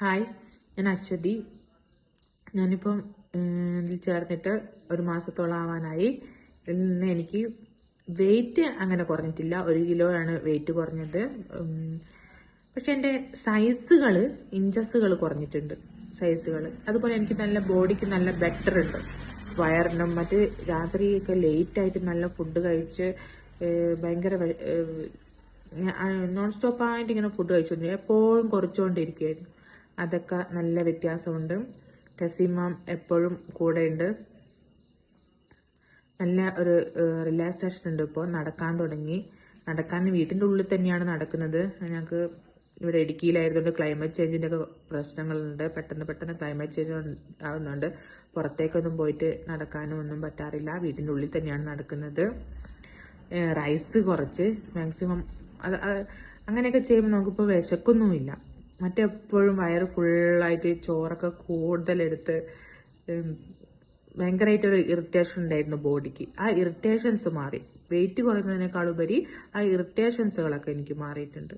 Hi, ഞാൻ അശ്വതി. ഞാനിപ്പം ഇതിൽ ചേർന്നിട്ട് ഒരു മാസത്തോളം ആവാനായി. ഇതിൽ നിന്ന് എനിക്ക് വെയിറ്റ് അങ്ങനെ കുറഞ്ഞിട്ടില്ല. 1 കിലോയാണ് വെയിറ്റ് കുറഞ്ഞത്. പക്ഷെ എൻ്റെ ഇഞ്ചസുകൾ കുറഞ്ഞിട്ടുണ്ട്. അതുപോലെ എനിക്ക് നല്ല ബോഡിക്ക് നല്ല ബെറ്റർ ഉണ്ട്. വയറിനും രാത്രിയൊക്കെ ലേറ്റായിട്ട് നല്ല ഫുഡ് കഴിച്ച് ഭയങ്കര നോൺ സ്റ്റോപ്പായിട്ട് ഇങ്ങനെ ഫുഡ് കഴിച്ചുകൊണ്ടിരിക്കും. എപ്പോഴും കുറച്ചുകൊണ്ടിരിക്കുകയായിരുന്നു. അതൊക്കെ നല്ല വ്യത്യാസമുണ്ട്. ടെസിമാം എപ്പോഴും കൂടെയുണ്ട്. നല്ല ഒരു റിലാക്സേഷൻ ഉണ്ട്. ഇപ്പോൾ നടക്കാൻ തുടങ്ങി. നടക്കാൻ വീട്ടിൻ്റെ ഉള്ളിൽ തന്നെയാണ് നടക്കുന്നത്. ഞങ്ങൾക്ക് ഇവിടെ ഇടുക്കിയിലായതുകൊണ്ട് ക്ലൈമറ്റ് ചേഞ്ചിൻ്റെ ഒക്കെ പ്രശ്നങ്ങളുണ്ട്. പെട്ടെന്ന് ക്ലൈമറ്റ് ചേഞ്ച് ആവുന്നുണ്ട്. പുറത്തേക്കൊന്നും പോയിട്ട് നടക്കാനും ഒന്നും പറ്റാറില്ല. വീട്ടിൻ്റെ ഉള്ളിൽ തന്നെയാണ് നടക്കുന്നത്. റൈസ് കുറച്ച് മാക്സിമം അങ്ങനെയൊക്കെ ചെയ്യുമ്പോൾ നമുക്കിപ്പോൾ വിശക്കൊന്നുമില്ല. മറ്റെപ്പോഴും വയറ് ഫുള്ളായിട്ട് ചോറൊക്കെ കൂടുതലെടുത്ത് ഭയങ്കരമായിട്ടൊരു ഇറിറ്റേഷൻ ഉണ്ടായിരുന്നു ബോഡിക്ക്. ആ ഇറിറ്റേഷൻസ് മാറി. വെയിറ്റ് കുറയുന്നതിനേക്കാളുപരി ആ ഇറിറ്റേഷൻസുകളൊക്കെ എനിക്ക് മാറിയിട്ടുണ്ട്.